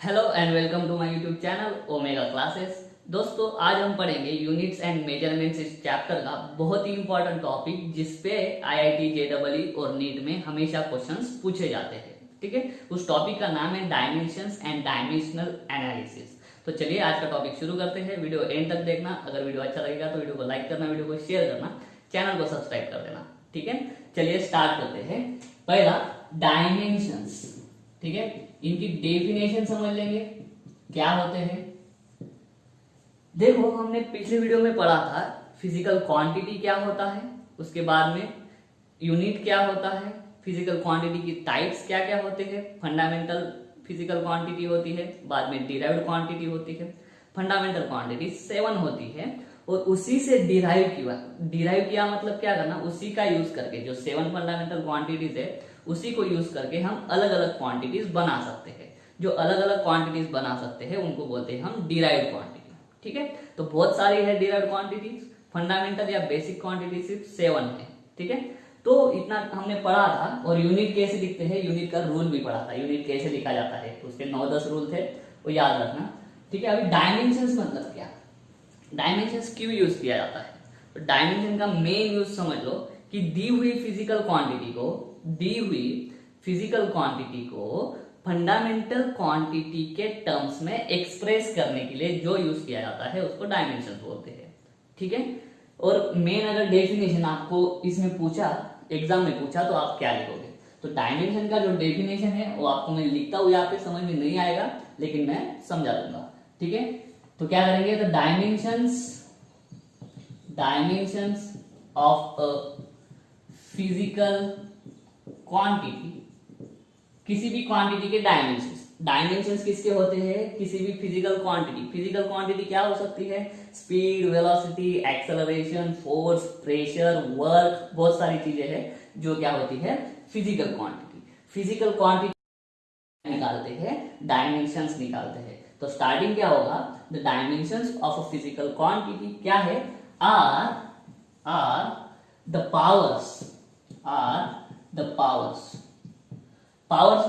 Hello and welcome to my YouTube channel Omega classes. दोस्तों आज हम पढ़ेंगे यूनिट्स एंड मेजरमेंट्स इस चैप्टर का बहुत ही इंपॉर्टेंट टॉपिक जिसपे आईआईटी जेईई और नीट में हमेशा क्वेश्चंस पूछे जाते हैं। ठीक है, उस टॉपिक का नाम है डायमेंशंस एंड डायमेंशनल एनालिसिस। तो चलिए आज का टॉपिक शुरू करते हैं। वीडियो एंड तक देखना। अगर वीडियो अच्छा लगेगा तो वीडियो को लाइक करना, वीडियो को शेयर करना, चैनल को सब्सक्राइब कर देना। ठीक है, चलिए स्टार्ट करते हैं। पहला डायमेंशंस। ठीक है, इनकी डेफिनेशन समझ लेंगे क्या होते हैं। देखो हमने पिछले वीडियो में पढ़ा था फिजिकल क्वांटिटी क्या होता है, उसके बाद में यूनिट क्या होता है, फिजिकल क्वांटिटी की टाइप्स क्या क्या होते हैं, फंडामेंटल फिजिकल क्वांटिटी होती है, बाद में डिराइव्ड क्वांटिटी होती है। फंडामेंटल क्वांटिटी 7 होती है और उसी से डिराइव किया मतलब क्या करना, उसी का यूज करके जो 7 फंडामेंटल क्वांटिटीज है उसी को यूज करके हम अलग अलग क्वांटिटीज बना सकते हैं। जो अलग अलग क्वांटिटीज बना सकते हैं उनको बोलते हैं हम डिराइव्ड क्वांटिटी। ठीक है, तो बहुत सारी है डिराइव्ड क्वांटिटीज। फंडामेंटल या बेसिक क्वांटिटी सिर्फ 7 है। ठीक है, तो इतना हमने पढ़ा था। और यूनिट कैसे लिखते हैं, यूनिट का रूल भी पढ़ा था, यूनिट कैसे लिखा जाता है, उसके 9-10 रूल थे, वो याद रखना। ठीक है, अभी डायमेंशंस मतलब क्या, डायमेंशंस क्यों यूज किया जाता है। तो डायमेंशन का मेन यूज समझ लो कि दी हुई फिजिकल क्वांटिटी को फंडामेंटल क्वांटिटी के टर्म्स में एक्सप्रेस करने के लिए जो यूज किया जाता है उसको डायमेंशन बोलते हैं। ठीक है, और मेन अगर डेफिनेशन आपको इसमें पूछा, एग्जाम में पूछा, तो आप क्या लिखोगे। तो डायमेंशन का जो डेफिनेशन है वो आपको मैं लिखता हूं, यहाँ पे समझ में नहीं आएगा लेकिन मैं समझा दूंगा। ठीक है, तो क्या करेंगे, तो dimensions of a physical quantity, किसी भी क्वांटिटी के डायमेंशंस किसके होते हैं, किसी भी फिजिकल क्वांटिटी क्या हो सकती है, speed, velocity, acceleration, force, pressure, work, बहुत सारी चीजें हैं जो क्या होती है फिजिकल क्वांटिटी निकालते हैं, डायमेंशंस निकालते हैं। तो स्टार्टिंग क्या होगा, the dimensions of a physical quantity क्या है, आर द पावर्स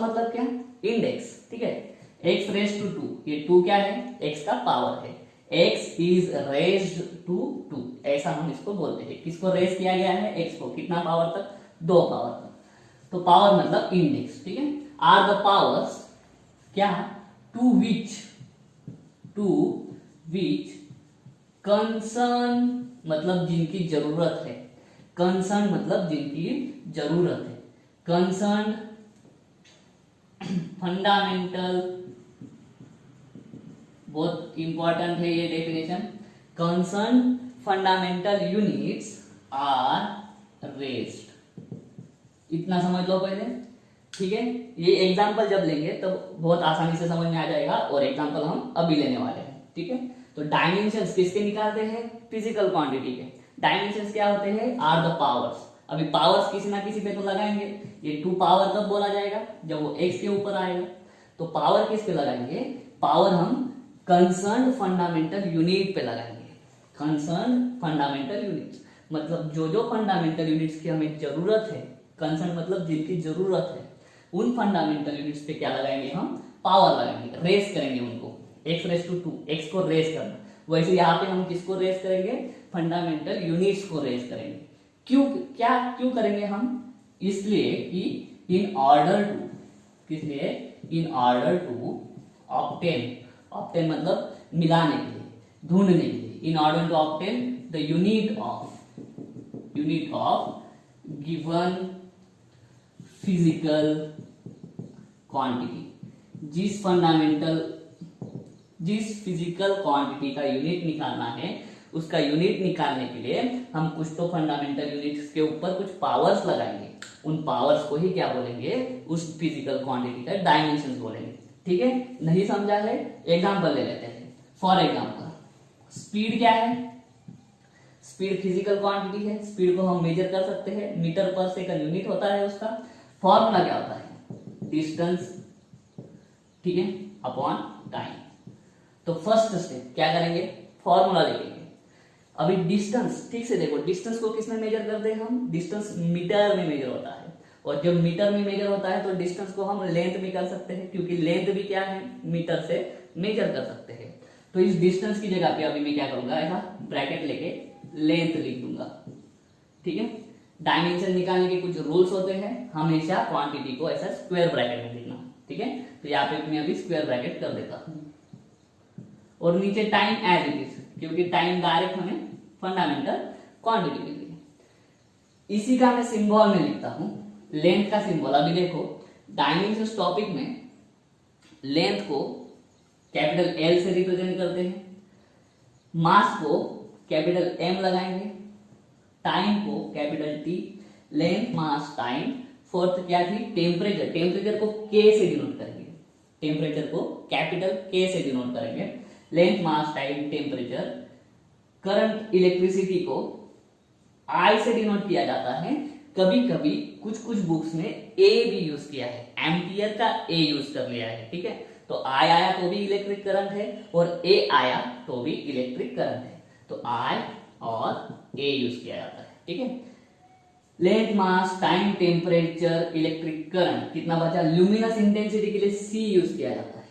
मतलब क्या, इंडेक्स। ठीक है, x रेज टू 2, ये 2 क्या है, x का पावर है, x इज रेज्ड टू 2, ऐसा हम इसको बोलते हैं। किसको रेज किया गया है, x को, कितना पावर तक, 2 पावर तक। तो पावर मतलब इंडेक्स। ठीक है, आर द पावर्स क्या, टू विच कंसर्न मतलब जिनकी जरूरत है, कंसर्न मतलब जिनकी जरूरत है, कंसर्न फंडामेंटल, बहुत इंपॉर्टेंट है ये definition, concern fundamental units are raised. इतना समझ लो पहले। ठीक है, ये एग्जांपल जब लेंगे तब तो बहुत आसानी से समझ में आ जाएगा, और एग्जांपल हम अभी लेने वाले हैं। ठीक है, तो डायमेंशंस किसके निकालते हैं, फिजिकल क्वांटिटी के। डायमेंशंस क्या होते हैं, आर द पावर्स। अभी पावर्स किसी ना किसी पे तो लगाएंगे, ये 2 पावर कब बोला जाएगा, जब वो x के ऊपर आएगा। तो पावर किस पे लगाएंगे, पावर हम कंसर्न फंडामेंटल यूनिट पे लगाएंगे। कंसर्न फंडामेंटल यूनिट्स मतलब जो फंडामेंटल यूनिट्स की हमें जरूरत है, कंसर्न मतलब जिनकी जरूरत है, उन फंडामेंटल यूनिट्स पे क्या लगाएंगे, हम पावर लगाएंगे, रेस करेंगे उनको। x रेस टू 2, x को रेस करना। वैसे यहाँ पे हम किसको रेस करेंगे, फंडामेंटल यूनिट्स को रेस करेंगे। क्यों करेंगे हम, इसलिए कि इन ऑर्डर टू ऑब्टेन मतलब मिलाने के लिए, ढूंढने के लिए, in order to obtain the unit of given physical quantity, जिस फिजिकल क्वांटिटी का यूनिट निकालना है, उसका यूनिट निकालने के लिए हम कुछ तो फंडामेंटल यूनिट्स के ऊपर कुछ पावर्स लगाएंगे। उन पावर्स को ही क्या बोलेंगे, उस फिजिकल क्वांटिटी का डायमेंशंस बोलेंगे। ठीक है, नहीं समझा है, एग्जांपल ले लेते हैं। फॉर एग्जांपल, स्पीड क्या है, स्पीड फिजिकल क्वांटिटी है, स्पीड को हम मेजर कर सकते हैं, मीटर पर सेकंड यूनिट होता है उसका। फॉर्मूला क्या होता है, डिस्टेंस, ठीक है, अपॉन टाइम। तो फर्स्ट स्टेप क्या करेंगे, फॉर्मूला लिखेंगे। अभी डिस्टेंस ठीक से देखो, डिस्टेंस को किसमें मेजर करते हैं हम, डिस्टेंस मीटर में मेजर होता है, और जब मीटर में मेजर होता है तो डिस्टेंस को हम लेंथ में कर सकते हैं, क्योंकि लेंथ भी क्या है, मीटर से मेजर कर सकते हैं। तो इस डिस्टेंस की जगह पे अभी मैं क्या करूंगा, ऐसा ब्रैकेट लेके लेंथ लिख दूंगा। ठीक है, डायमेंशन निकालने के कुछ रूल्स होते हैं, हमेशा क्वांटिटी को ऐसा स्क्वायर ब्रैकेट में लिखना। ठीक है, तो यहाँ पे मैं अभी स्क्वायर ब्रैकेट कर देता हूँ और नीचे टाइम एज इट इज, क्योंकि टाइम डायरेक्ट हमें फंडामेंटल क्वांटिटी मिल गई। इसी का मैं सिंबल में लिखता हूं, लेंथ का सिंबल। अभी देखो डायमेंशन टॉपिक में लेंथ को कैपिटल एल से रिप्रेजेंट करते हैं, मास को कैपिटल एम लगाएंगे, टाइम को capital T, length mass time. Fourth क्या थी, टेम्परेचर, टेम्परेचर को के से डिनोट करेंगे, टेम्परेचर को कैपिटल के से डिनोट करेंगे। Length mass time temperature. Current electricity को आई से डिनोट किया जाता है, कभी कभी कुछ कुछ बुक्स में ए भी यूज किया है, एम्पियर का ए यूज कर लिया है। ठीक है, तो आई आया तो भी इलेक्ट्रिक करंट है और ए आया तो भी इलेक्ट्रिक करंट है, तो आई और ए यूज किया जाता है। ठीक है, length mass time temperature electric current. कितना बचा, ल्यूमिनस इंटेंसिटी के लिए सी यूज किया जाता है।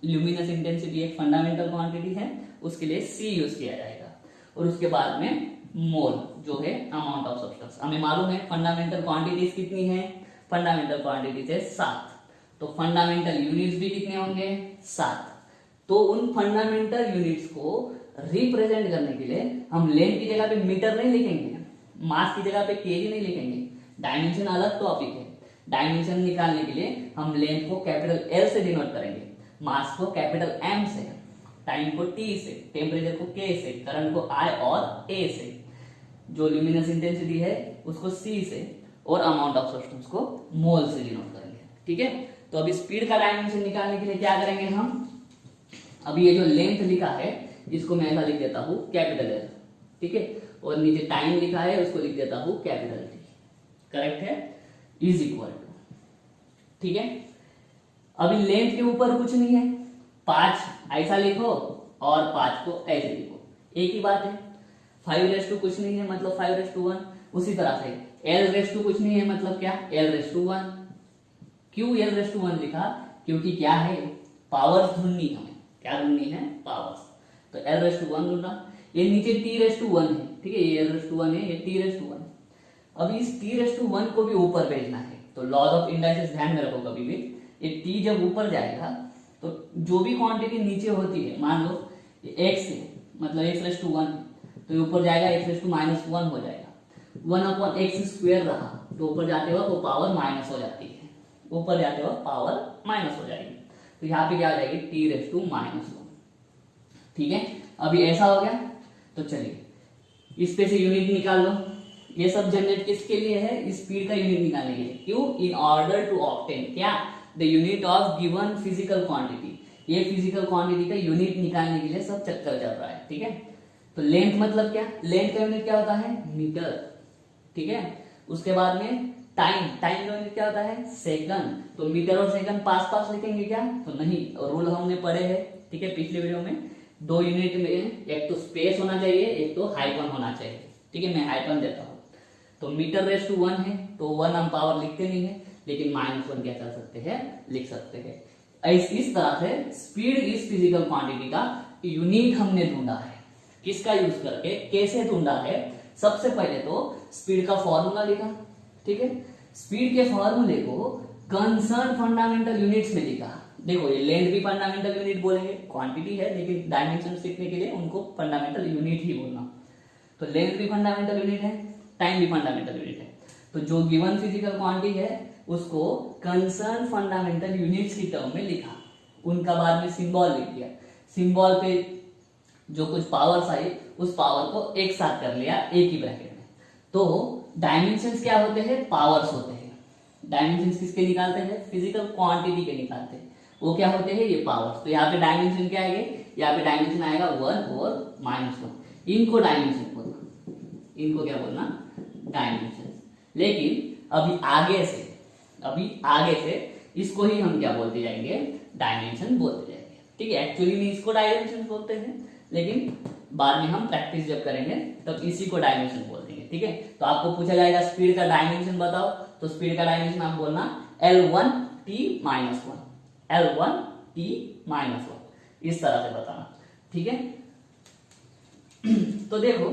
ल्यूमिनस इंटेंसिटी एक फंडामेंटल क्वांटिटी है, उसके लिए सी यूज किया जाएगा। और उसके बाद में मोल जो है अमाउंट ऑफ सब्सटेंस। हमें मालूम है फंडामेंटल क्वांटिटीज कितनी है, फंडामेंटल क्वांटिटीज है 7, तो फंडामेंटल यूनिट्स भी कितने होंगे, 7। तो उन फंडामेंटल यूनिट्स को रिप्रेजेंट करने के लिए हम लेंथ की जगह पे मीटर नहीं लिखेंगे, मास की जगह पे केजी नहीं लिखेंगे, डायमेंशन अलग टॉपिक है। डायमेंशन निकालने के लिए हम लेंथ को कैपिटल एल से डिनोट करेंगे, मास को कैपिटल एम से, टाइम को टी से, टेम्परेचर को के से, करंट को आई और ए से, जो ल्यूमिनस इंटेंसिटी है उसको सी से, और अमाउंट ऑफ सब्सटेंस को मोल से डिनोट करेंगे। ठीक है, तो अभी स्पीड का डायमेंशन निकालने के लिए क्या करेंगे हम, अभी ये जो लेंथ लिखा है इसको मैं ऐसा लिख देता हूं कैपिटल एल। ठीक है, और नीचे टाइम लिखा है उसको लिख देता हूं कैपिटल टी। करेक्ट है, इज इक्वल टू। ठीक है, अभी लेंथ के ऊपर कुछ नहीं है, 5 ऐसा लिखो और 5 को ऐसे लिखो, एक ही बात है। 5 कुछ नहीं है मतलब 5:1। उसी तरह से L कुछ नहीं है मतलब क्या, L:1। क्यों L:1 लिखा, क्योंकि क्या है, पावर्स ढूंढनी हमें, क्या ढूंढनी है, पावर्स, तो L:1 ढूंढना। ये नीचे T:1 है, ठीक है, ये L:1 है, ये T:1। अब इस T:1 को भी ऊपर भेजना है, तो लॉज ऑफ इंडाइसेस ध्यान में रखो कभी भी, ये T जब ऊपर जाएगा तो जो भी क्वांटिटी नीचे होती है, मान लो ये x है मतलब x:1, तो ऊपर जाएगा x⁻1 हो जाएगा, 1/x² रहा, तो ऊपर जाते हुए वो पावर माइनस हो जाती है, ऊपर जाते हुए पावर माइनस हो जाएगी, तो यहाँ पे क्या आ जाएगी T⁻1। ठीक है, अभी ऐसा हो गया, तो चलिए इस पे से यूनिट निकाल लो। ये सब जनरेट किसके लिए है, स्पीड का यूनिट निकालने के लिए। क्यों, इन ऑर्डर टू ऑब्टेन क्या, the unit of given physical quantity. ये फिजिकल क्वांटिटी का यूनिट निकालने के लिए सब चक्कर चल रहा है। ठीक है, तो लेंथ मतलब क्या, लेंथ का यूनिट क्या होता है, मीटर। ठीक है, उसके बाद में टाइम, टाइम का यूनिट क्या होता है, सेकंड। तो मीटर और सेकंड पास पास लिखेंगे क्या, तो नहीं, रूल हमने पढ़े हैं। ठीक है, पिछले वीडियो में 2 यूनिट में एक तो स्पेस होना चाहिए, एक तो हाइपन होना चाहिए। ठीक है, मैं हाइपन देता हूँ, तो मीटर:1 है, तो 1 हम पावर लिखते नहीं है, लेकिन -1 क्या कर सकते हैं, लिख सकते हैं। इस तरह से स्पीड इस फिजिकल क्वांटिटी का यूनिट हमने ढूंढा है। किसका यूज करके, कैसे ढूंढा है, सबसे पहले तो स्पीड का फॉर्मूला लिखा। ठीक है, स्पीड के फॉर्मूले को कंसर्न फंडामेंटल यूनिट्स में लिखा। देखो ये लेंथ भी फंडामेंटल यूनिट बोलेंगे, क्वांटिटी है, लेकिन डायमेंशन सीखने के लिए उनको फंडामेंटल यूनिट ही बोलना। तो लेंथ भी फंडामेंटल यूनिट है, टाइम भी फंडामेंटल यूनिट है, तो जो गिवन फिजिकल क्वांटिटी है उसको कंसर्न फंडामेंटल यूनिट्स की टर्म में लिखा, उनका बाद में सिंबल लिख दिया, सिंबल पे जो कुछ पावर्स आई उस पावर को एक साथ कर लिया एक ही ब्रैकेट में। तो डायमेंशंस क्या होते हैं, पावर्स होते हैं। डायमेंशंस किसके निकालते हैं, फिजिकल क्वांटिटी के निकालते हैं, वो क्या होते हैं, ये पावर्स। तो यहाँ पे डायमेंशन क्या आएगा, यहाँ पे डायमेंशन आएगा 1 और -1, इनको डायमेंशन बोलना, इनको क्या बोलना, डायमेंशन। लेकिन अभी आगे से इसको ही हम क्या बोलते जाएंगे, डायमेंशन बोलते जाएंगे। ठीक है, एक्चुअली में इसको डायमेंशन बोलते हैं, लेकिन बाद में हम प्रैक्टिस जब करेंगे तब इसी को डायमेंशन बोल देंगे। ठीक है, तो आपको पूछा जाएगा स्पीड का डायमेंशन बताओ, तो स्पीड का डायमेंशन आप बोलना L1T-1, L1T-1, इस तरह से बताना, ठीक है। तो देखो,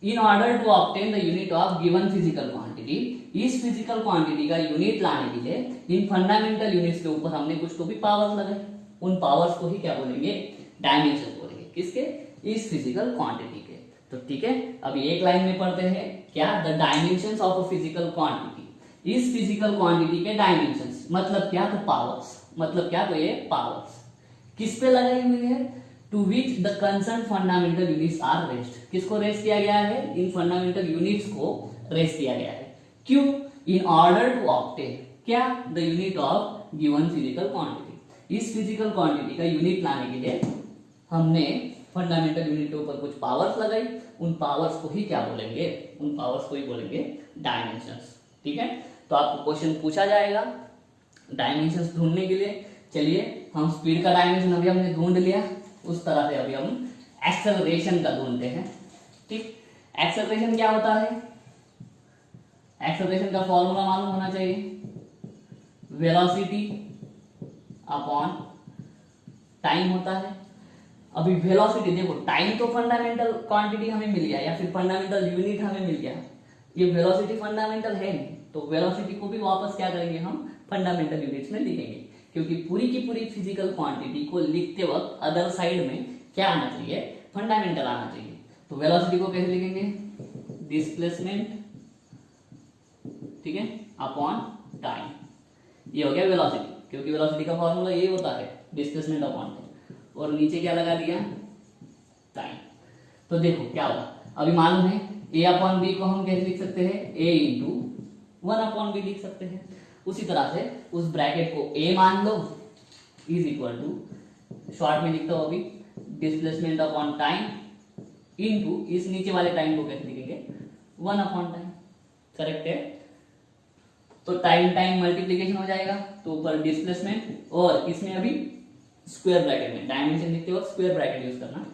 in order to obtain the unit of given physical quantity, इस फिजिकल क्वांटिटी का यूनिट लाने के लिए इन फंडामेंटल यूनिट्स के ऊपर हमने कुछ तो भी पावर्स लगाए, उन पावर्स को ही क्या बोलेंगे, डायमेंशन बोलेंगे, किसके, इस फिजिकल क्वांटिटी के। तो ठीक है, अभी एक लाइन में पढ़ते हैं क्या, the dimensions of a physical quantity, इस फिजिकल क्वांटिटी के डायमेंशंस मतलब क्या, तो पावर्स, मतलब क्या, तो ये पावर्स किस पे लगाई हुई है, to which the concern fundamental units are raised, किसको रेस्ट किया गया है, इन फंडामेंटल यूनिट्स को रेस्ट किया गया है, क्यों, इन ऑर्डर टू ऑब्टेन क्या, the unit of given physical quantity, इस फिजिकल क्वांटिटी का यूनिट लाने के लिए हमने फंडामेंटल यूनिट के ऊपर कुछ पावर्स लगाई, उन पावर्स को ही क्या बोलेंगे, उन पावर्स को ही बोलेंगे डायमेंशंस, ठीक है। तो आपको क्वेश्चन पूछा जाएगा डायमेंशंस ढूंढने के लिए, चलिए हम स्पीड का डायमेंशन अभी हमने ढूंढ लिया, उस तरह से अभी हम एक्सेलरेशन का ढूंढते हैं, ठीक। एक्सेलरेशन क्या होता है, एक्सेलरेशन का फॉर्मूला मालूम होना चाहिए, वेलोसिटी अपॉन टाइम होता है। अभी वेलोसिटी देखो, टाइम तो फंडामेंटल क्वांटिटी हमें मिल गया या फिर फंडामेंटल यूनिट हमें मिल गया, ये वेलोसिटी फंडामेंटल है नहीं, तो वेलोसिटी को भी वापस क्या करेंगे, हम फंडामेंटल यूनिट्स में लिखेंगे, क्योंकि पूरी की पूरी फिजिकल क्वांटिटी को लिखते वक्त अदर साइड में क्या आना चाहिए, फंडामेंटल आना चाहिए। तो वेलोसिटी को कैसे लिखेंगे, डिस्प्लेसमेंट, ठीक है, अपॉन टाइम, ये हो गया वेलोसिटी, क्योंकि वेलोसिटी का फॉर्मूला ये होता है डिस्प्लेसमेंट अपॉन टाइम, और नीचे क्या लगा दिया, टाइम। तो देखो क्या होगा, अभी मालूम है a अपॉन बी को हम कैसे लिख सकते हैं, a इंटू 1 अपॉन बी लिख सकते हैं। उसी तरह से उस ब्रैकेट को a मान लो इज इक्वल टू, शॉर्ट में लिखता हूं अभी, डिस्प्लेसमेंट अपॉन टाइम इंटू इस नीचे वाले टाइम को कैसे लिखेंगे, 1 अपॉन टाइम, करेक्ट है। तो टाइम टाइम मल्टीप्लीकेशन हो जाएगा, तो ऊपर डिस्प्लेसमेंट और इसमें अभी स्क्वायर ब्रैकेट में डायमेंशन लिखते वक्त स्क्वायर ब्रैकेट यूज करना।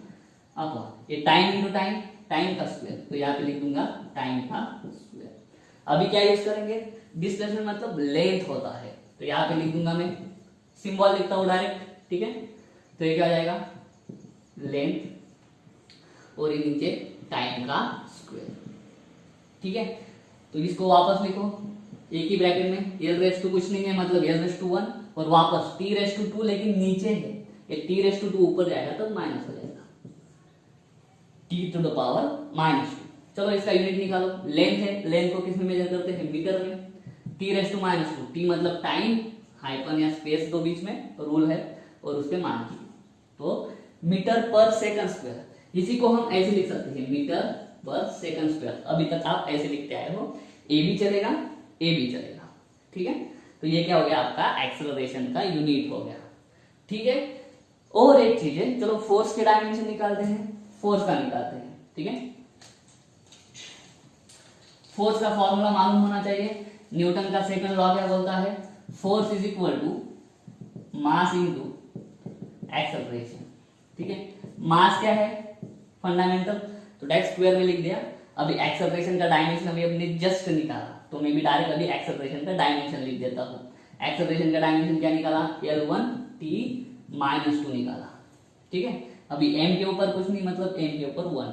अब ये टाइम इंटू टाइम, टाइम का स्क्वायर, तो यहाँ पे लिख दूंगा टाइम का स्क्वायर। अभी क्या यूज करेंगे, डिस्प्लेसमेंट मतलब लेंथ होता है, तो यहाँ पे लिख दूंगा मैं, सिंबल लिखता हूँ डायरेक्ट, ठीक है। तो ये क्या हो जाएगा, लेंथ और ये नीचे टाइम का स्क्वायर, ठीक है। तो इसको वापस लिखो एक ही ब्रैकेट में, l रेस टू कुछ नहीं है मतलब l रेस टू 1 और वापस t रेस टू 2, लेकिन नीचे है, ये t रेस टू 2 ऊपर जाएगा तब माइनस हो जाएगा, t टू द पावर -2। चलो इसका यूनिट निकालो, लेंथ है, लेंथ को किस में मेजर करते हैं, मीटर में, t रेस टू -2, t मतलब टाइम, हाइपन या स्पेस दो बीच में रूल है, और उसके मान की, तो मीटर पर सेकंड स्क्वायर, इसी को हम ऐसे लिख सकते हैं, मीटर पर सेकंड स्क्वायर। अभी तक आप ऐसे लिखते आए हो, ए भी चलेगा, ए भी चलेगा, ठीक है। तो ये क्या हो गया, आपका एक्सेलरेशन का यूनिट हो गया, ठीक है। और एक चीज है, चलो फोर्स के डायमेंशन निकालते हैं, फोर्स का निकालते हैं, ठीक है। फोर्स का फॉर्मूला मालूम होना चाहिए, न्यूटन का सेकंड लॉ क्या बोलता है, force is equal to mass into acceleration, ठीक है। मास क्या है, फंडामेंटल, तो डायरेक्ट स्क्वायर में लिख दिया। अभी एक्सेलरेशन का डायमेंशन अभी हमने जस्ट निकाला, तो मैं भी डायरेक्ट अभी एक्सेलरेशन का डायमेंशन लिख देता हूँ। एक्सेलरेशन का डायमेंशन क्या निकाला, L1T-2 निकाला, ठीक है। अभी m के ऊपर कुछ नहीं मतलब m के ऊपर 1,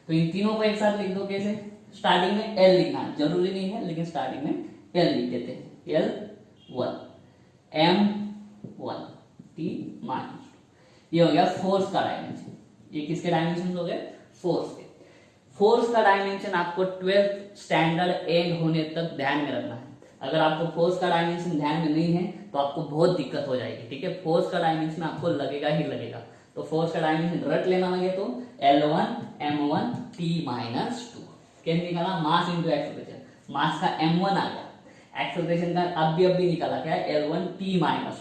तो इन तीनों को एक साथ लिख दो, कैसे, स्टार्टिंग में L लिखना जरूरी नहीं है, लेकिन स्टार्टिंग में L लिख देते हैं, L1 M1 T-2, ये हो गया फोर्स का डायमेंशन। ये किसके डायमेंशन हो गए, फोर्स के। फोर्स का डायमेंशन आपको 12th स्टैंडर्ड एंड होने तक ध्यान में रखना है। अगर आपको फोर्स का डायमेंशन ध्यान में नहीं है तो आपको बहुत दिक्कत हो जाएगी, ठीक है। फोर्स का डायमेंशन आपको लगेगा ही लगेगा, तो फोर्स का डायमेंशन रट लेना लगे तो L1 M1 T-2 कैसे निकाला, मास इंटू एक्सेलरेशन, मास का M1 आ गया, एक्सेलरेशन का अभी निकाला क्या है, L1 T-2,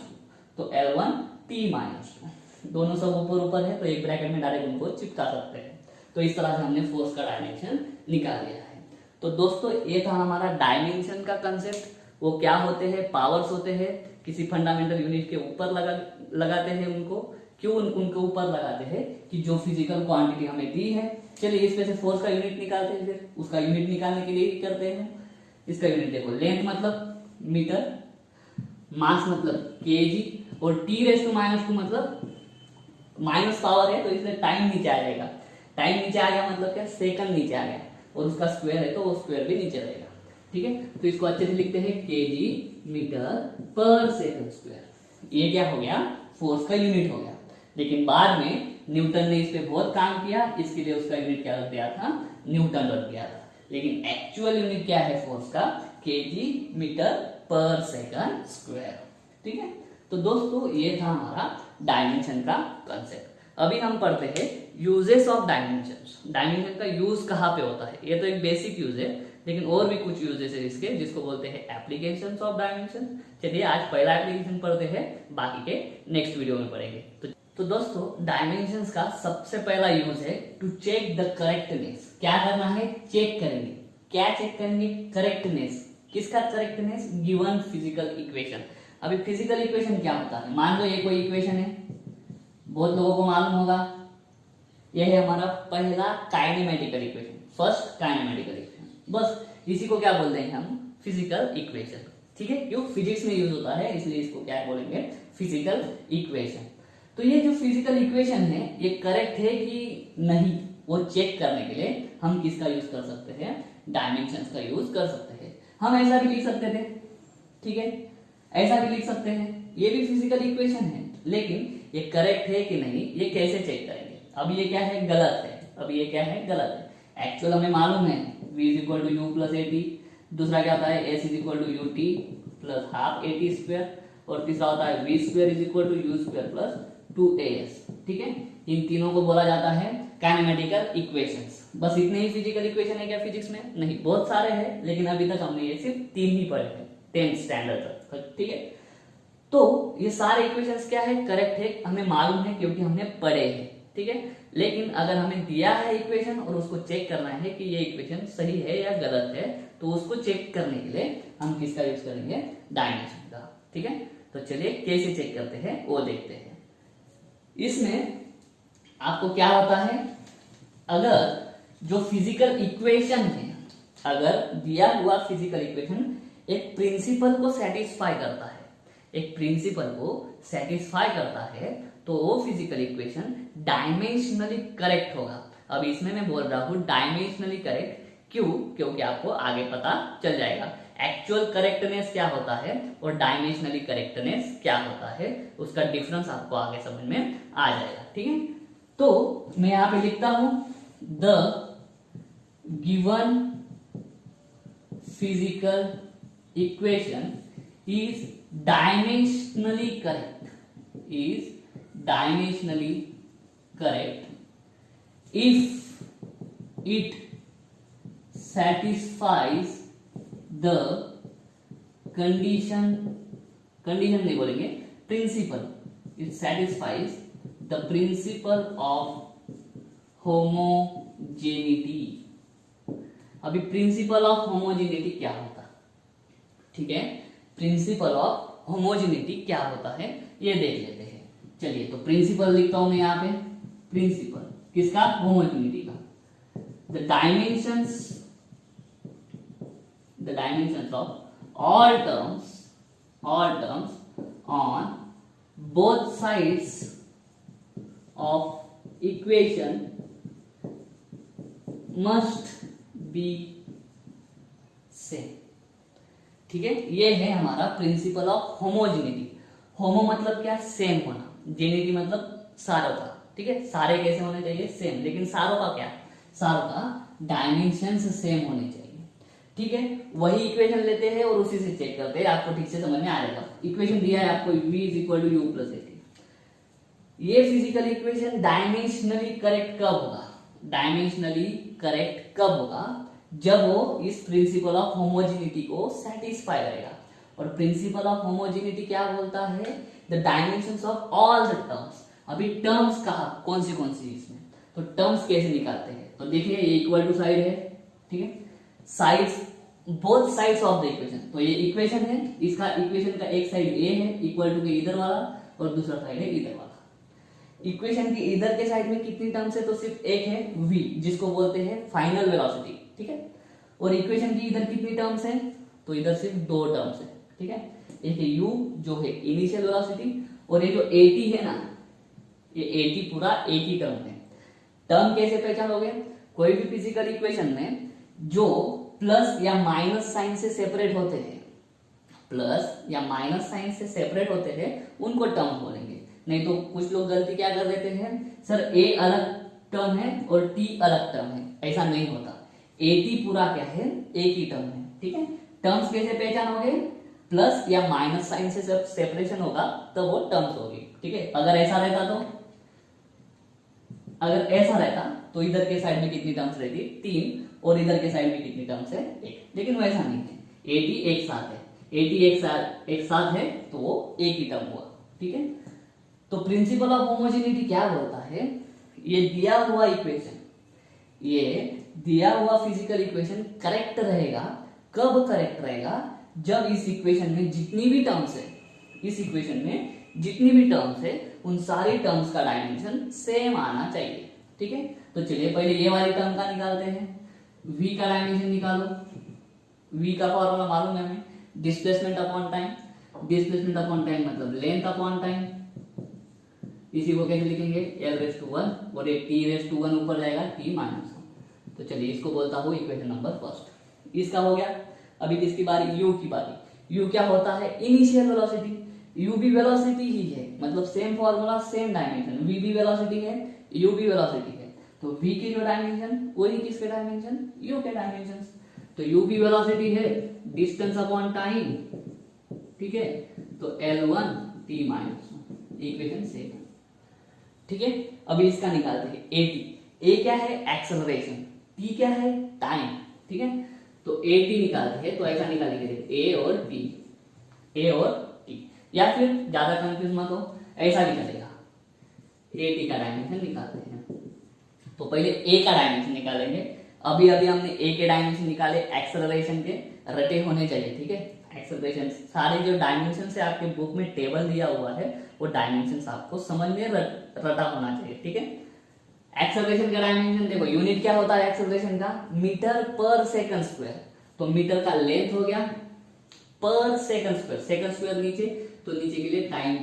तो L1 T-2 दोनों सब ऊपर ऊपर है, तो एक ब्रैकेट में डायरेक्ट उनको चिपका सकते हैं। तो इस तरह से हमने फोर्स का डायमेंशन निकाल लिया है। तो दोस्तों ये था हमारा डायमेंशन का कंसेप्ट। वो क्या होते हैं, पावर्स होते हैं, किसी फंडामेंटल यूनिट के ऊपर लगाते हैं उनको। क्यों उनके ऊपर लगाते हैं कि जो फिजिकल क्वांटिटी हमें दी है। चलिए इस पे से फोर्स का यूनिट निकालते हैं, फिर उसका यूनिट निकालने के लिए ही करते हैं। इसका यूनिट देखो, लेंथ मतलब मीटर, मास मतलब केजी, और t⁻² मतलब माइनस पावर है तो इसलिए टाइम नीचे आ जाएगा। टाइम नीचे आ गया मतलब क्या, सेकंड नीचे आ गया, और उसका स्क्वायर है तो वो स्क्वायर भी नीचे रहेगा। ठीक है, तो इसको अच्छे से लिखते हैं केजी मीटर पर सेकंड स्क्वायर। ये क्या हो गया, फोर्स का यूनिट हो गया। लेकिन बाद में न्यूटन ने इस पे बहुत काम किया, इसके लिए उसका यूनिट क्या रख दिया था, न्यूटन रख दिया था। लेकिन एक्चुअल यूनिट क्या है फोर्स का, केजी मीटर पर सेकंड स्क्वायर। ठीक है, तो दोस्तों ये था हमारा डायमेंशन का कंसेप्ट। अभी हम पढ़ते हैं यूजेस ऑफ डायमेंशन। डायमेंशन का यूज कहाँ पे होता है, ये तो एक बेसिक यूज है, लेकिन और भी कुछ यूजेस है इसके, जिसको बोलते हैं एप्लीकेशंस ऑफ डायमेंशन। चलिए आज पहला एप्लीकेशन पढ़ते हैं, बाकी के नेक्स्ट वीडियो में पढ़ेंगे। तो दोस्तों डायमेंशंस का सबसे पहला यूज है टू चेक द करेक्टनेस। क्या करना है, चेक करेंगे। क्या चेक करेंगे, करेक्टनेस। किसका करेक्टनेस, गिवन फिजिकल इक्वेशन। अभी फिजिकल इक्वेशन क्या होता है, मान लो ये कोई इक्वेशन है, बहुत लोगों को मालूम होगा, यह है हमारा पहला kinematical equation, first kinematical equation. बस इसी को क्या बोलते हैं हम, फिजिकल इक्वेशन। ठीक है, क्यों, फिजिक्स में यूज होता है इसलिए इसको क्या बोलेंगे, फिजिकल इक्वेशन। तो ये जो फिजिकल इक्वेशन है ये करेक्ट है कि नहीं, वो चेक करने के लिए हम किसका यूज कर सकते हैं, डायमेंशंस का यूज कर सकते हैं। हम ऐसा भी लिख सकते थे, ठीक है, ऐसा भी लिख सकते हैं, ये भी फिजिकल इक्वेशन है, लेकिन ये करेक्ट है कि नहीं ये कैसे चेक करेंगे। अब ये क्या है, गलत है, अब ये क्या है, गलत है। एक्चुअल हमें मालूम है v = u + at, दूसरा क्या होता है s = ut + ½ at², और तीसरा होता है v² = u² + 2as। ठीक है, इन तीनों को बोला जाता है काइनेमेटिकल इक्वेशंस। बस इतने ही फिजिकल इक्वेशन है क्या फिजिक्स में, नहीं, बहुत सारे हैं, लेकिन अभी तक हमने ये सिर्फ 3 ही पढ़े हैं 10th स्टैंडर्ड तक। ठीक है, तो ये सारे इक्वेशंस क्या है, करेक्ट है, हमें मालूम है क्योंकि हमने पढ़े हैं। ठीक है, लेकिन अगर हमें दिया है इक्वेशन और उसको चेक करना है कि ये इक्वेशन सही है या गलत है, तो उसको चेक करने के लिए हम किसका यूज करेंगे, डायमेंशन का। ठीक है, तो चलिए कैसे चेक करते हैं वो देखते हैं। इसमें आपको क्या होता है, अगर जो फिजिकल इक्वेशन है, अगर दिया हुआ फिजिकल इक्वेशन एक प्रिंसिपल को सेटिस्फाई करता है, एक प्रिंसिपल को सेटिस्फाई करता है, तो वो फिजिकल इक्वेशन डायमेंशनली करेक्ट होगा। अब इसमें मैं बोल रहा हूं डायमेंशनली करेक्ट, क्यों, क्योंकि आपको आगे पता चल जाएगा एक्चुअल करेक्टनेस क्या होता है और डायमेंशनली करेक्टनेस क्या होता है, उसका डिफरेंस आपको आगे समझ में आ जाएगा। ठीक है, तो मैं यहां पे लिखता हूं the given physical equation is dimensionally correct, is dimensionally correct if it satisfies the condition नहीं बोलेंगे, principle, it satisfies the principle of homogeneity। अभी प्रिंसिपल ऑफ होमोजेनिटी क्या होता, ठीक है, प्रिंसिपल ऑफ होमोजेनिटी क्या होता है ये देख लेते हैं। चलिए, तो प्रिंसिपल लिखता हूं मैं यहाँ पे, प्रिंसिपल किसका, होमोजेनिटी का। The dimensions of all terms on both sides of equation must be same. ठीक है, ये है हमारा प्रिंसिपल ऑफ होमोजेनिटी। होमो मतलब क्या, सेम होना, जेनिटी मतलब सारों का। ठीक है, सारे कैसे होने चाहिए, सेम, लेकिन सारों का क्या, सारों का डायमेंशंस सेम होने चाहिए। ठीक है, वही इक्वेशन लेते हैं और उसी से चेक करते हैं, आपको ठीक से समझ में आ जाएगा। इक्वेशन दिया है आपको v = u + at। ये फिजिकल इक्वेशन डायमेंशनली करेक्ट कब होगा, डायमेंशनली करेक्ट कब होगा, जब वो इस प्रिंसिपल ऑफ होमोजेनिटी को सेटिस्फाई करेगा। और प्रिंसिपल ऑफ होमोजेनिटी क्या बोलता है, the dimensions of all the terms. अभी टर्म्स कहा, कौन सी इसमें, तो टर्म्स कैसे निकालते हैं, तो देखिए ये इक्वल टू साइड है, ठीक है, sides, both sides of the equation. तो ये इक्वेशन है, इसका इक्वेशन का एक साइड ए है इक्वल टू के इधर वाला, और दूसरा साइड है इधर वाला। इक्वेशन के इधर के साइड में कितनी टर्म्स है, तो सिर्फ एक है v, जिसको बोलते हैं फाइनल वेलोसिटी। ठीक है, और इक्वेशन की इधर कितनी टर्म्स है, तो इधर सिर्फ 2 टर्म्स है, ठीक है। एक है u जो है इनिशियल वेलोसिटी, और ये जो at है ना, ये at पूरा एक ही टर्म है। टर्म कैसे पहचानोगे, कोई भी फिजिकल इक्वेशन में जो प्लस या माइनस साइन से सेपरेट होते हैं, प्लस या माइनस साइन से सेपरेट होते हैं, उनको टर्म बोलेंगे। नहीं तो कुछ लोग गलती क्या कर देते हैं, सर a अलग टर्म है और t अलग टर्म है, ऐसा नहीं होता। at पूरा क्या है, एक ही टर्म है, ठीक है। टर्म्स कैसे पहचानोगे, प्लस या माइनस साइन से जब सेपरेशन होगा तब वो टर्म्स होगी, ठीक है। अगर ऐसा रहता तो इधर के साइड में कितनी टर्म्स रहती, 3, और इधर के साइड में कितनी टर्म्स है, 1। लेकिन वो ऐसा नहीं है, at एक साथ है, at एक साथ है तो वो एक ही टर्म हुआ, ठीक है। तो प्रिंसिपल ऑफ होमोजेनिटी क्या बोलता है, ये दिया हुआ फिजिकल इक्वेशन करेक्ट रहेगा। कब करेक्ट रहेगा, जब इस इक्वेशन में जितनी भी टर्म्स है उन सारी टर्म्स का डायमेंशन सेम आना चाहिए, ठीक है। तो चलिए पहले ये वाली टर्म का निकालते हैं, v का डायमेंशन निकालो। v का फॉर्मूला मालूम है हमें, डिस्प्लेसमेंट अपॉन टाइम मतलब लेंथ अपॉन टाइम। इसी को कैसे लिखेंगे, l⁻⁴ और एक t⁻⁴ ऊपर जाएगा t-1। तो चलिए इसको बोलता हूँ इक्वेशन नंबर फर्स्ट। इसका हो गया। अभी किसकी बारी, u की बारी। u क्या होता है, इनिशियल वेलोसिटी। u भी वेलोसिटी ही है, मतलब same formula same dimension. v भी वेलोसिटी है, u भी वेलोसिटी है, तो v के जो डायमेंशन वही किसके डायमेंशन, u के डायमेंशन। तो u भी वेलोसिटी है, डिस्टेंस अपॉन टाइम, ठीक है। तो l1 t-1, इक्वेशन सेम, ठीक है। अभी इसका निकालते हैं at। a क्या है, एक्सेलरेशन, t क्या है, टाइम, ठीक है। तो at निकालते हैं तो ऐसा निकालेंगे, a और t, या फिर ज्यादा कंफ्यूज मत हो, ऐसा भी चलेगा। at का डायमेंशन निकालते हैं, तो पहले a का डायमेंशन निकालेंगे। अभी हमने a के डायमेंशन निकाले, एक्सेलरेशन के रटे होने चाहिए, ठीक है। एक्सेलरेशन सारे जो डायमेंशन से आपके बुक में टेबल दिया हुआ है वो डायमेंशन आपको समझ में रटा होना चाहिए, ठीक है। एक्सेलरेशन का डायमेंशन देखो, यूनिट क्या होता है एक्सेलरेशन का, मीटर पर सेकंड स्क्वायर। तो मीटर का लेंथ हो गया पर सेकंड स्क्वायर नीचे, तो नीचे के लिए टाइम⁻²,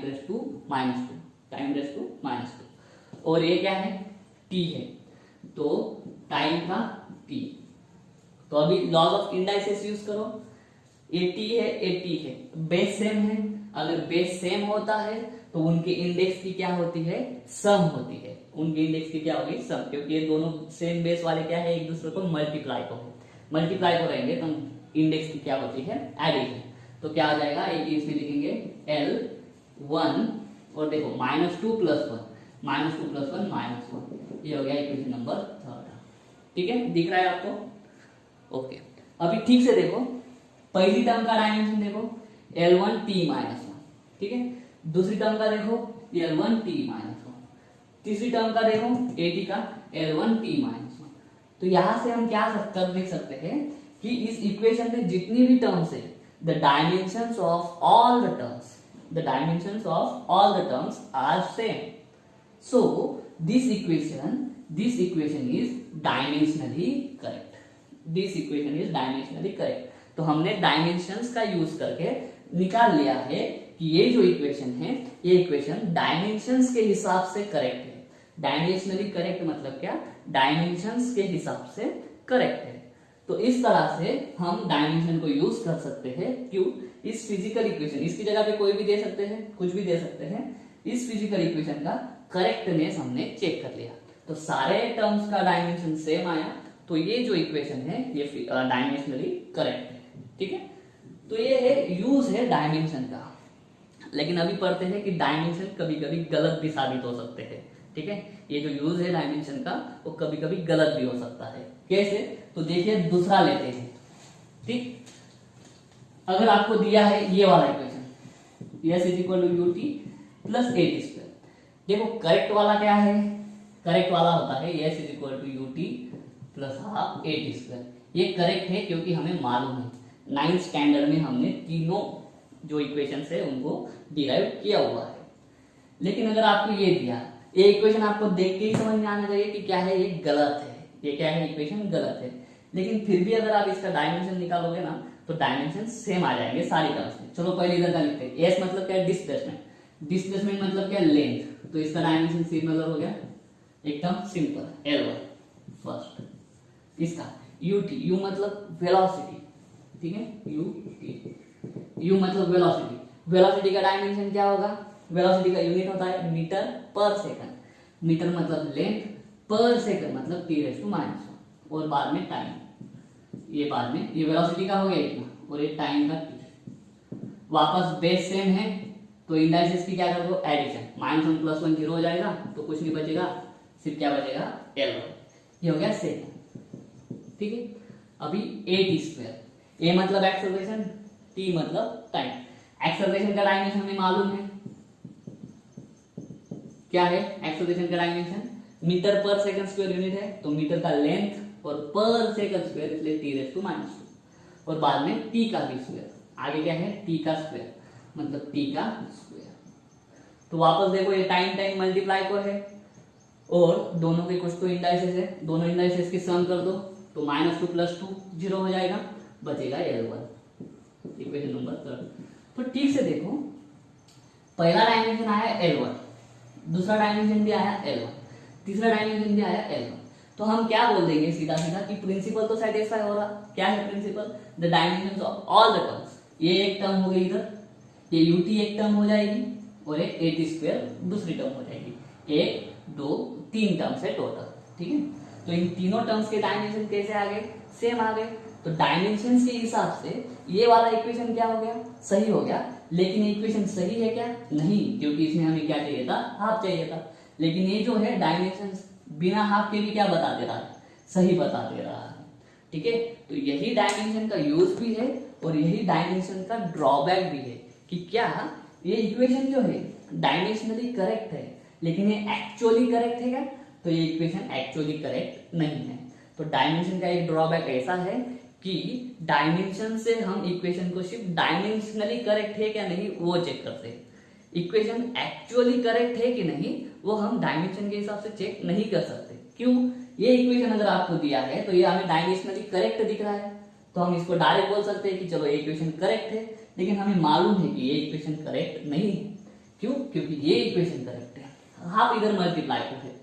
और ये क्या है, t है, तो टाइम का t। तो अभी लॉज ऑफ इंडाइसेस यूज करो, ये t है, बेस सेम है। अगर बेस सेम होता है तो उनके इंडेक्स की क्या होती है, सम होती है। उनके इंडेक्स की क्या होगी, सम, क्योंकि ये दोनों सेम बेस वाले क्या है, एक दूसरे को मल्टीप्लाई को रहेंगे तो इंडेक्स की क्या होती है, एडिशन। तो क्या आ जाएगा, एक इसमें लिखेंगे L1, और देखो -2 + 1, ये हो गया इक्वेशन नंबर 3, ठीक है। दिख रहा है आपको, ओके। अभी ठीक से देखो, पहली टर्म का डायमेंशन देखो L1 t-1, ठीक है। दूसरी टर्म का देखो L1 t-1, तीसरी टर्म का देखो at का L1 t-1। तो यहां से हम क्या कर देख सकते हैं कि इस इक्वेशन में जितनी भी टर्म्स है, the dimensions of all the terms are same. So this equation is dimensionally correct. तो हमने डायमेंशंस का यूज करके निकाल लिया है कि ये जो इक्वेशन है, ये इक्वेशन डायमेंशंस के हिसाब से करेक्ट है। डायमेंशनली करेक्ट मतलब क्या, डायमेंशंस के हिसाब से करेक्ट है। तो इस तरह से हम डायमेंशन को यूज कर सकते हैं। क्यों, इस फिजिकल इक्वेशन, इसकी जगह पे कोई भी दे सकते हैं, कुछ भी दे सकते हैं। इस फिजिकल इक्वेशन का करेक्टनेस हमने चेक कर लिया, तो सारे टर्म्स का डायमेंशन सेम आया, तो ये जो इक्वेशन है ये डायमेंशनली करेक्ट है, ठीक है। तो ये है यूज है डायमेंशन का। लेकिन अभी पढ़ते हैं कि डायमेंशन कभी कभी गलत भी साबित हो सकते हैं, ठीक है। ये जो यूज है डायमेंशन का वो कभी कभी गलत भी हो सकता है। कैसे, तो देखिए दूसरा लेते हैं, ठीक। अगर आपको दिया है ये वाला इक्वेशन, s = ut + at², देखो करेक्ट वाला क्या है, करेक्ट वाला होता है s = ut + ½ at²। ये करेक्ट है क्योंकि हमें मालूम है 9th स्टैंडर्ड में हमने तीनों जो इक्वेशन है उनको डिराइव किया हुआ है। लेकिन अगर आपको ये दिया, ये इक्वेशन आपको देख के ही समझ में आना चाहिए कि क्या है, ये गलत है, ये क्या है, इक्वेशन गलत है। लेकिन फिर भी अगर आप इसका डायमेंशन निकालोगे ना तो डायमेंशन सेम आ जाएंगे सारी टर्म्स में। चलो पहले इधर का लिखते हैं। एस मतलब क्या है? डिस्प्लेसमेंट। डिस्प्लेसमेंट मतलब क्या है? लेंथ। तो इसका डायमेंशन सिमिलर हो गया, एकदम सिंपल, L1 फर्स्ट। इसका UT, यू मतलब वेलोसिटी, ठीक है, UT, यू मतलब वेलोसिटी। वेलोसिटी का डायमेंशन क्या होगा? वेलोसिटी का यूनिट होता है मीटर पर सेकंड। मीटर मतलब लेंथ, पर सेकंड मतलब T⁻⁻⁴ और बाद में टाइम। ये बाद में, ये वेलोसिटी का हो गया इतना और ये टाइम का T। वापस बेस सेम है तो इंडाइसेस की क्या कर दो? एडिशन। -1 + 1 0 हो जाएगा तो कुछ नहीं बचेगा, सिर्फ क्या बचेगा? L1। ये हो गया सेकंड, ठीक है। अभी AT²। A मतलब एक्सेलरेशन, T मतलब टाइम। एक्सेलरेशन का डायमेंशन हमें मालूम है, क्या है एक्सेलरेशन का डायमेंशन? मीटर पर सेकंड स्क्वायर यूनिट है तो मीटर का लेंथ और पर सेकंड स्क्वायर, इसलिए T⁻²। और बाद में T का भी स्क्वायर। आगे क्या है? T का स्क्वायर मतलब T का स्क्वायर। तो वापस देखो ये टाइम टाइम मल्टीप्लाई को है और दोनों के कुछ तो इंडाइसेस है, दोनों इंडाइसेस की सम कर दो तो -2 + 2 0 हो जाएगा, बचेगा L1। Equation number 3। तो ठीक से देखो, पहला डायमेंशन आया L1, दूसरा डायमेंशन भी आया L1, तीसरा डायमेंशन भी आया L1। तो हम क्या बोल देंगे सीधा सीधा कि प्रिंसिपल तो सेटिस्फाई हो रहा। क्या है principle? The dimensions of all the terms. ये एक टर्म हो गई इधर, ये UT एक टर्म हो जाएगी और एक AT² दूसरी टर्म हो जाएगी। 1 2 3 टर्म्स है टोटल, ठीक है। तो इन तीनों टर्म्स के डायमेंशन कैसे आ गए? सेम आ गए। तो डायमेंशन के हिसाब से ये वाला इक्वेशन क्या हो गया? सही हो गया। लेकिन इक्वेशन सही है क्या? नहीं, क्योंकि इसमें हमें क्या चाहिए था? हाफ चाहिए था। लेकिन ये जो है डायमेंशन बिना हाफ के भी क्या बता दे रहा है? सही बता दे रहा है, ठीक है। तो यही डायमेंशन का यूज भी है और यही डायमेंशन का ड्रॉबैक भी है कि क्या ये इक्वेशन जो है डायमेंशनली करेक्ट है, लेकिन ये एक्चुअली करेक्ट है क्या? तो ये इक्वेशन एक्चुअली करेक्ट नहीं है। तो डायमेंशन का एक ड्रॉबैक ऐसा है कि डायमेंशन से हम इक्वेशन को सिर्फ डायमेंशनली करेक्ट है क्या नहीं वो चेक करते हैं। इक्वेशन एक्चुअली करेक्ट है कि नहीं वो हम डायमेंशन के हिसाब से चेक नहीं कर सकते। क्यों? ये इक्वेशन अगर आपको दिया है तो ये हमें डायमेंशनली करेक्ट दिख रहा है तो हम इसको डायरेक्ट बोल सकते हैं कि चलो ये इक्वेशन करेक्ट है, लेकिन हमें मालूम है कि ये इक्वेशन करेक्ट नहीं है। क्यों? क्योंकि ये इक्वेशन करेक्ट है, हाफ इधर मल्टीप्लाई को है।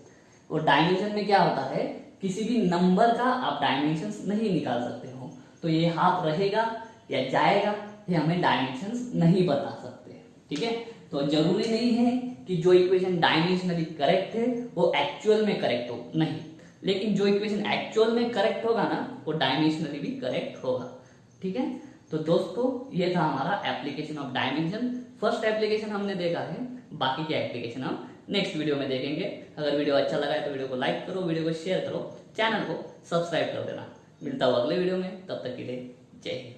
और डायमेंशन में क्या होता है? किसी भी नंबर का आप डायमेंशंस नहीं निकाल सकते हो, तो ये हाफ रहेगा या जाएगा ये हमें डायमेंशंस नहीं बता सकते, ठीक है। तो जरूरी नहीं है कि जो इक्वेशन डायमेंशनली करेक्ट है वो एक्चुअल में करेक्ट हो, नहीं, लेकिन जो इक्वेशन एक्चुअल में करेक्ट होगा ना वो डायमेंशनली भी करेक्ट होगा, ठीक है। तो दोस्तों ये था हमारा application of dimension. First application हमने देखा है, बाकी के एप्लीकेशन हम नेक्स्ट वीडियो में देखेंगे। अगर वीडियो अच्छा लगा है तो वीडियो को लाइक करो, वीडियो को शेयर करो, चैनल को सब्सक्राइब कर देना। मिलता हूँ अगले वीडियो में, तब तक के लिए जय हिंद।